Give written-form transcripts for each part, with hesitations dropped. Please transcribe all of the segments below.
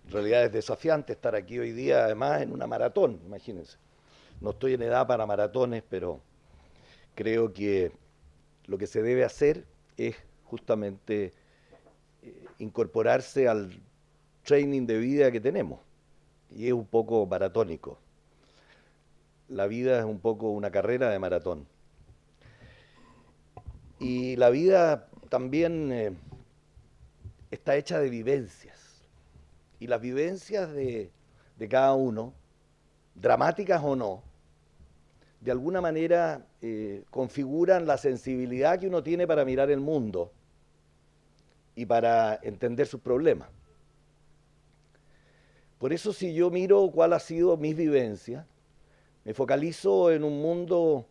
En realidad es desafiante estar aquí hoy día, además en una maratón, imagínense. No estoy en edad para maratones, pero creo que lo que se debe hacer es justamente incorporarse al training de vida que tenemos. Y es un poco maratónico. La vida es un poco una carrera de maratón. Y la vida también está hecha de vivencias. Y las vivencias de cada uno, dramáticas o no, de alguna manera configuran la sensibilidad que uno tiene para mirar el mundo y para entender sus problemas. Por eso si yo miro cuál ha sido mis vivencias, me focalizo en un mundo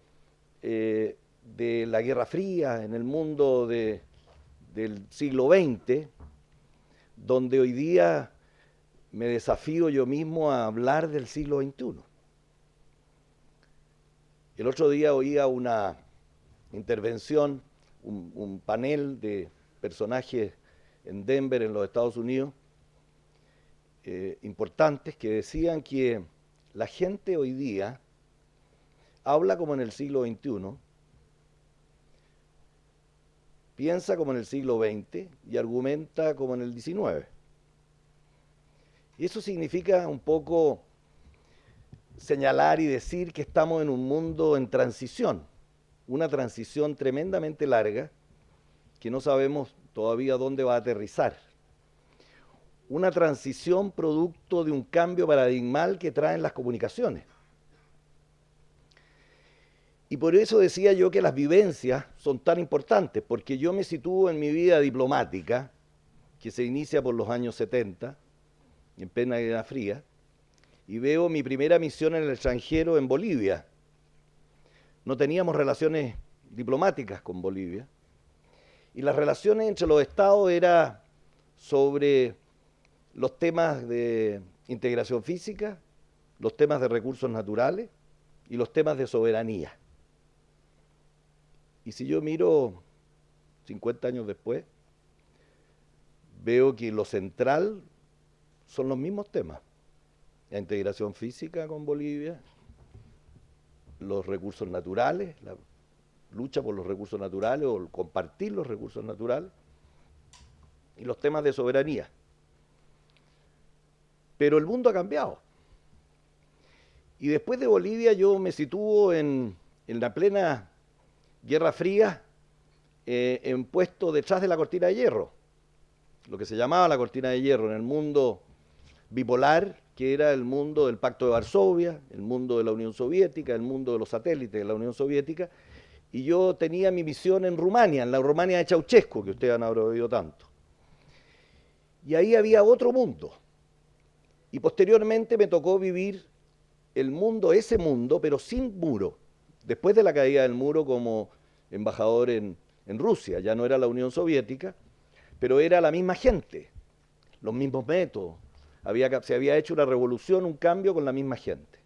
de la Guerra Fría, en el mundo del siglo XX, donde hoy día me desafío yo mismo a hablar del siglo XXI. El otro día oía una intervención, un panel de personajes en Denver, en los Estados Unidos, importantes, que decían que la gente hoy día habla como en el siglo XXI, piensa como en el siglo XX y argumenta como en el XIX. Y eso significa un poco señalar y decir que estamos en un mundo en transición, una transición tremendamente larga que no sabemos todavía dónde va a aterrizar. Una transición producto de un cambio paradigmal que traen las comunicaciones. Y por eso decía yo que las vivencias son tan importantes, porque yo me sitúo en mi vida diplomática, que se inicia por los años 70, en plena Guerra Fría, y veo mi primera misión en el extranjero en Bolivia. No teníamos relaciones diplomáticas con Bolivia, y las relaciones entre los estados eran sobre los temas de integración física, los temas de recursos naturales y los temas de soberanía. Y si yo miro 50 años después, veo que lo central son los mismos temas. La integración física con Bolivia, los recursos naturales, la lucha por los recursos naturales o compartir los recursos naturales y los temas de soberanía. Pero el mundo ha cambiado. Y después de Bolivia yo me sitúo en la plena Guerra Fría, en puesto detrás de la cortina de hierro, lo que se llamaba la cortina de hierro, en el mundo bipolar, que era el mundo del Pacto de Varsovia, el mundo de la Unión Soviética, el mundo de los satélites de la Unión Soviética, y yo tenía mi misión en Rumania, en la Rumania de Ceausescu, que ustedes han oído tanto. Y ahí había otro mundo. Y posteriormente me tocó vivir el mundo, ese mundo, pero sin muro. Después de la caída del muro como embajador en Rusia, ya no era la Unión Soviética, pero era la misma gente, los mismos métodos. Se había hecho una revolución, un cambio con la misma gente.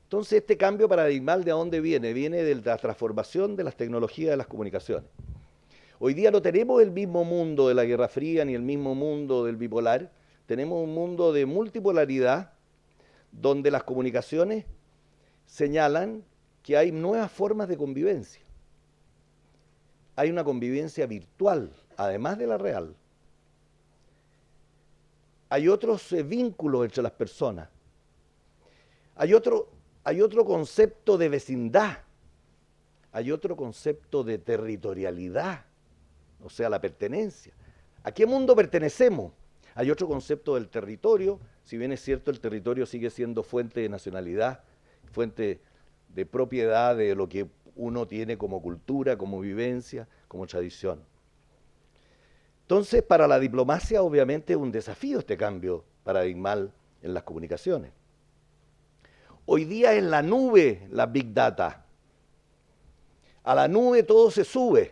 Entonces este cambio paradigmal, ¿de dónde viene? Viene de la transformación de las tecnologías de las comunicaciones. Hoy día no tenemos el mismo mundo de la Guerra Fría ni el mismo mundo del bipolar, tenemos un mundo de multipolaridad donde las comunicaciones señalan que hay nuevas formas de convivencia. Hay una convivencia virtual, además de la real. Hay otros vínculos entre las personas. Hay otro concepto de vecindad. Hay otro concepto de territorialidad, o sea, la pertenencia. ¿A qué mundo pertenecemos? Hay otro concepto del territorio, si bien es cierto el territorio sigue siendo fuente de nacionalidad, fuente de propiedad de lo que uno tiene como cultura, como vivencia, como tradición. Entonces, para la diplomacia obviamente es un desafío este cambio paradigmal en las comunicaciones. Hoy día es la nube la Big Data. A la nube todo se sube.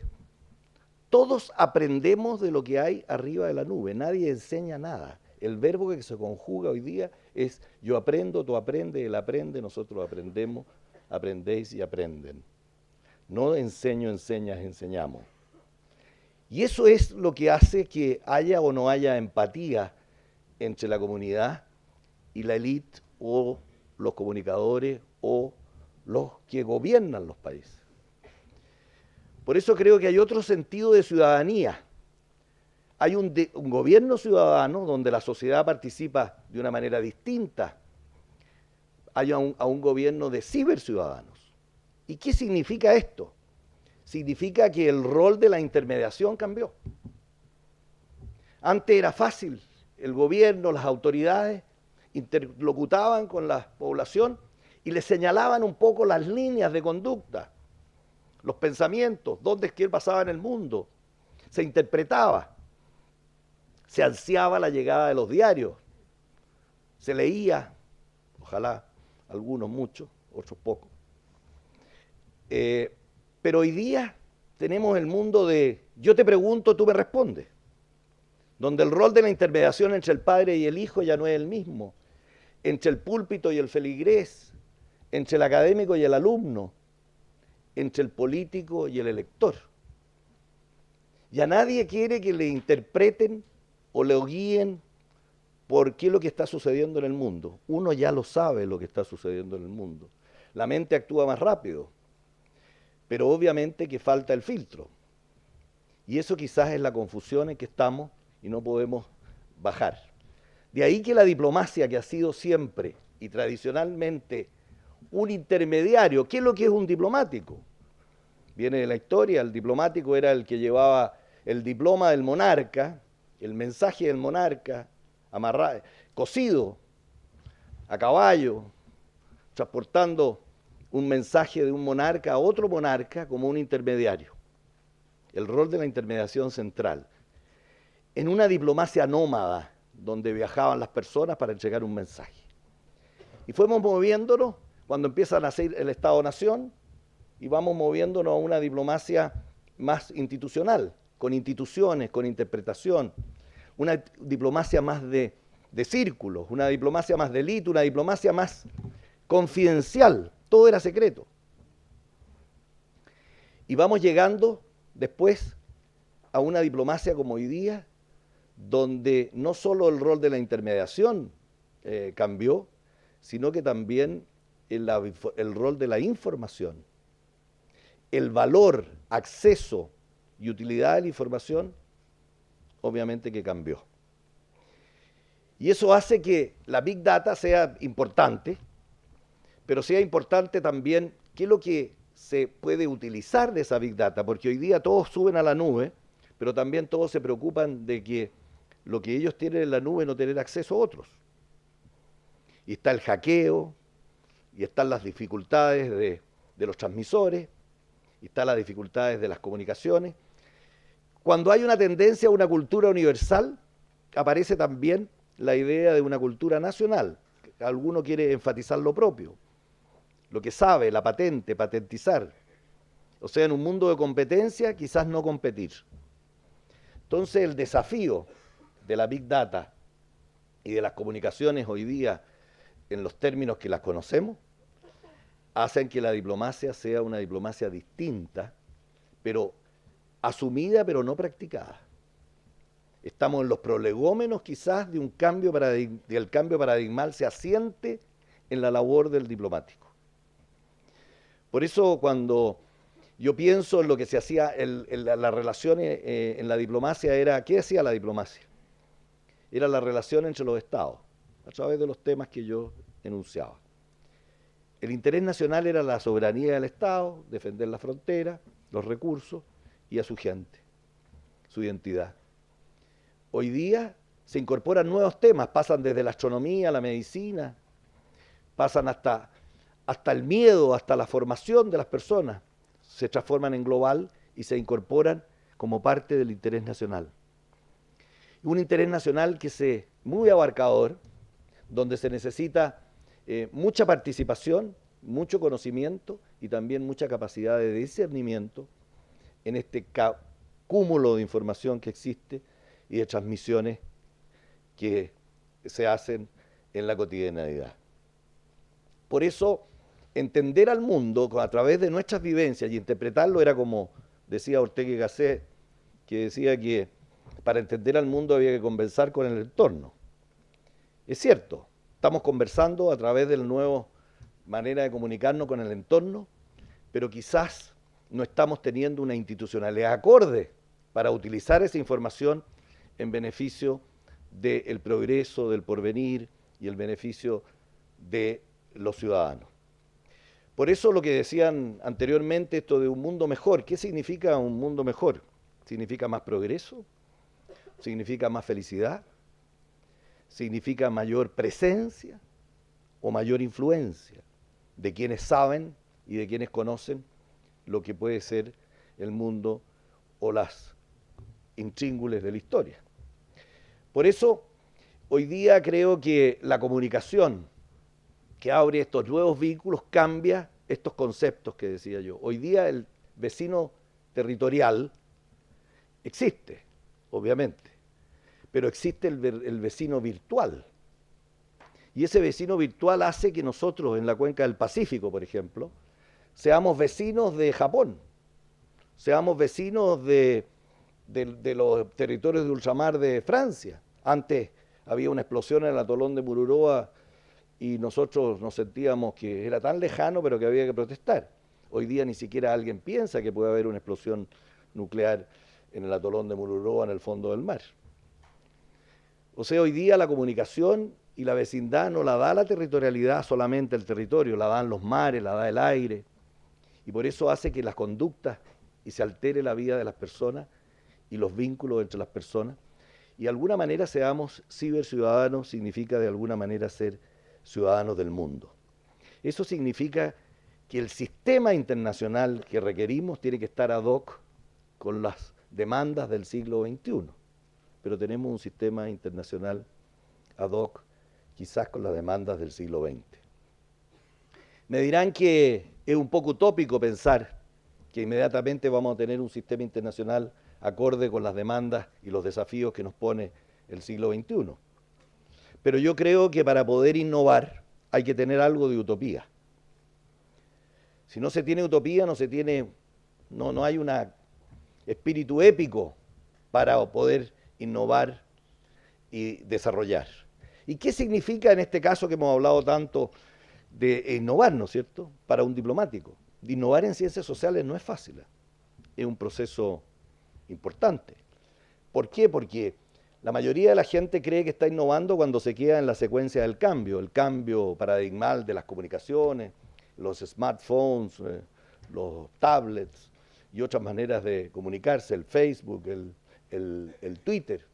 Todos aprendemos de lo que hay arriba de la nube. Nadie enseña nada. El verbo que se conjuga hoy día es yo aprendo, tú aprendes, él aprende, nosotros aprendemos, aprendéis y aprenden. No enseño, enseñas, enseñamos. Y eso es lo que hace que haya o no haya empatía entre la comunidad y la élite o los comunicadores o los que gobiernan los países. Por eso creo que hay otro sentido de ciudadanía. Hay un gobierno ciudadano donde la sociedad participa de una manera distinta a un gobierno de ciberciudadanos. ¿Y qué significa esto? Significa que el rol de la intermediación cambió. Antes era fácil, el gobierno, las autoridades interlocutaban con la población y les señalaban un poco las líneas de conducta, los pensamientos, dónde es que él pasaba en el mundo. Se interpretaba, se ansiaba la llegada de los diarios, se leía, ojalá algunos muchos, otros pocos. Pero hoy día tenemos el mundo de yo te pregunto, tú me respondes, donde el rol de la intermediación entre el padre y el hijo ya no es el mismo, entre el púlpito y el feligrés, entre el académico y el alumno, entre el político y el elector. Ya nadie quiere que le interpreten o le guíen por qué es lo que está sucediendo en el mundo. Uno ya lo sabe lo que está sucediendo en el mundo. La mente actúa más rápido, pero obviamente que falta el filtro. Y eso quizás es la confusión en que estamos y no podemos bajar. De ahí que la diplomacia, que ha sido siempre y tradicionalmente un intermediario, ¿qué es lo que es un diplomático? Viene de la historia, el diplomático era el que llevaba el diploma del monarca, el mensaje del monarca, amarrado, cosido a caballo, transportando un mensaje de un monarca a otro monarca como un intermediario. El rol de la intermediación central. En una diplomacia nómada, donde viajaban las personas para entregar un mensaje. Y fuimos moviéndonos cuando empieza a nacer el Estado-Nación y vamos moviéndonos a una diplomacia más institucional, con instituciones, con interpretación, una diplomacia más de círculos, una diplomacia más de élite, una diplomacia más confidencial, todo era secreto. Y vamos llegando después a una diplomacia como hoy día, donde no solo el rol de la intermediación cambió, sino que también el rol de la información, el valor, acceso y utilidad de la información, obviamente que cambió. Y eso hace que la Big Data sea importante, pero sea importante también qué es lo que se puede utilizar de esa Big Data, porque hoy día todos suben a la nube, pero también todos se preocupan de que lo que ellos tienen en la nube no tener acceso a otros. Y está el hackeo, y están las dificultades de los transmisores, y están las dificultades de las comunicaciones. Cuando hay una tendencia a una cultura universal, aparece también la idea de una cultura nacional. Alguno quiere enfatizar lo propio, lo que sabe, la patente, patentizar. O sea, en un mundo de competencia, quizás no competir. Entonces, el desafío de la Big Data y de las comunicaciones hoy día, en los términos que las conocemos, hacen que la diplomacia sea una diplomacia distinta, pero asumida, pero no practicada. Estamos en los prolegómenos quizás de un cambio del cambio paradigmal se asiente en la labor del diplomático. Por eso cuando yo pienso en lo que se hacía en las relaciones en la diplomacia, ¿qué hacía la diplomacia? Era la relación entre los estados, a través de los temas que yo enunciaba. El interés nacional era la soberanía del Estado, defender la frontera, los recursos y a su gente, su identidad. Hoy día se incorporan nuevos temas, pasan desde la astronomía, la medicina, pasan hasta el miedo, hasta la formación de las personas, se transforman en global y se incorporan como parte del interés nacional. Un interés nacional muy abarcador, donde se necesita mucha participación, mucho conocimiento y también mucha capacidad de discernimiento en este cúmulo de información que existe y de transmisiones que se hacen en la cotidianidad. Por eso, entender al mundo a través de nuestras vivencias y interpretarlo era como decía Ortega y Gasset, que decía que para entender al mundo había que conversar con el entorno. Es cierto, estamos conversando a través de la nueva manera de comunicarnos con el entorno, pero quizás no estamos teniendo una institucionalidad acorde para utilizar esa información en beneficio del progreso, del porvenir y el beneficio de los ciudadanos. Por eso lo que decían anteriormente, esto de un mundo mejor, ¿qué significa un mundo mejor? ¿Significa más progreso? ¿Significa más felicidad? ¿Significa mayor presencia o mayor influencia de quienes saben y de quienes conocen lo que puede ser el mundo o las intríngules de la historia? Por eso, hoy día creo que la comunicación que abre estos nuevos vínculos cambia estos conceptos que decía yo. Hoy día el vecino territorial existe, obviamente, pero existe el vecino virtual. Y ese vecino virtual hace que nosotros en la cuenca del Pacífico, por ejemplo, seamos vecinos de Japón, seamos vecinos de los territorios de ultramar de Francia. Antes había una explosión en el atolón de Mururoa y nosotros nos sentíamos que era tan lejano, pero que había que protestar. Hoy día ni siquiera alguien piensa que puede haber una explosión nuclear en el atolón de Mururoa en el fondo del mar. O sea, hoy día la comunicación y la vecindad no la da la territorialidad solamente el territorio, la dan los mares, la da el aire, y por eso hace que las conductas y se altere la vida de las personas y los vínculos entre las personas, y de alguna manera seamos ciberciudadanos, significa de alguna manera ser ciudadanos del mundo. Eso significa que el sistema internacional que requerimos tiene que estar ad hoc con las demandas del siglo XXI, pero tenemos un sistema internacional ad hoc quizás con las demandas del siglo XX. Me dirán que es un poco utópico pensar que inmediatamente vamos a tener un sistema internacional acorde con las demandas y los desafíos que nos pone el siglo XXI. Pero yo creo que para poder innovar hay que tener algo de utopía. Si no se tiene utopía, no hay un espíritu épico para poder innovar y desarrollar. ¿Y qué significa en este caso que hemos hablado tanto de innovar, ¿no es cierto?, para un diplomático? Innovar en ciencias sociales no es fácil, es un proceso importante. ¿Por qué? Porque la mayoría de la gente cree que está innovando cuando se queda en la secuencia del cambio, el cambio paradigmal de las comunicaciones, los smartphones, los tablets y otras maneras de comunicarse, el Facebook, el Twitter,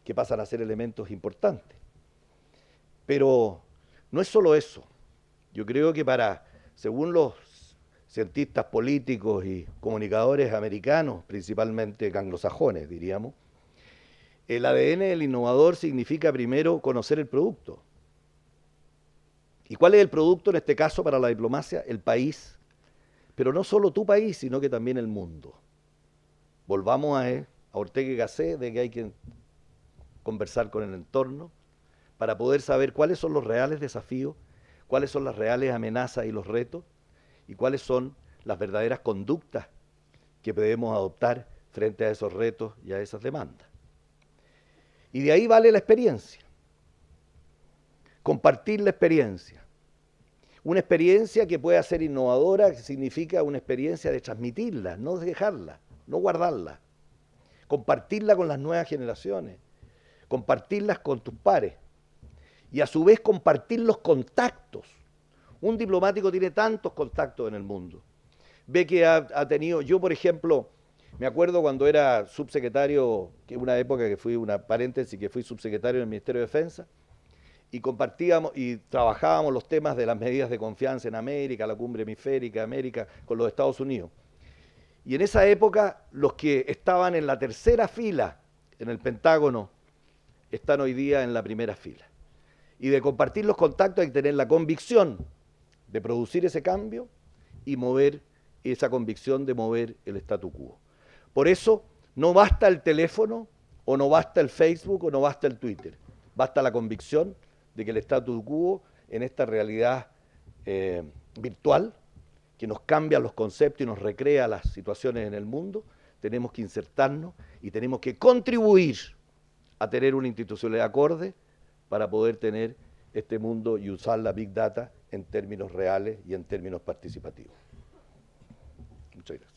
que pasan a ser elementos importantes. Pero no es solo eso. Yo creo que según los cientistas políticos y comunicadores americanos, principalmente anglosajones, diríamos, el ADN del innovador significa primero conocer el producto. ¿Y cuál es el producto en este caso para la diplomacia? El país. Pero no solo tu país, sino que también el mundo. Volvamos a Ortega y Gasset, de que hay que conversar con el entorno para poder saber cuáles son los reales desafíos, cuáles son las reales amenazas y los retos, y cuáles son las verdaderas conductas que debemos adoptar frente a esos retos y a esas demandas. Y de ahí vale la experiencia. Compartir la experiencia. Una experiencia que pueda ser innovadora, que significa una experiencia de transmitirla, no dejarla, no guardarla. Compartirla con las nuevas generaciones, compartirlas con tus pares y a su vez compartir los contactos. Un diplomático tiene tantos contactos en el mundo. Ve que ha tenido, yo por ejemplo, me acuerdo cuando era subsecretario, que una época que fui, una paréntesis, que fui subsecretario en el Ministerio de Defensa, y compartíamos y trabajábamos los temas de las medidas de confianza en América, la cumbre hemisférica, América, con los Estados Unidos. Y en esa época, los que estaban en la tercera fila en el Pentágono, están hoy día en la primera fila. Y de compartir los contactos hay que tener la convicción de producir ese cambio y mover esa convicción de mover el statu quo. Por eso no basta el teléfono, o no basta el Facebook, o no basta el Twitter. Basta la convicción de que el statu quo en esta realidad virtual, que nos cambia los conceptos y nos recrea las situaciones en el mundo, tenemos que insertarnos y tenemos que contribuir a tener una institucionalidad acorde para poder tener este mundo y usar la Big Data en términos reales y en términos participativos. Muchas gracias.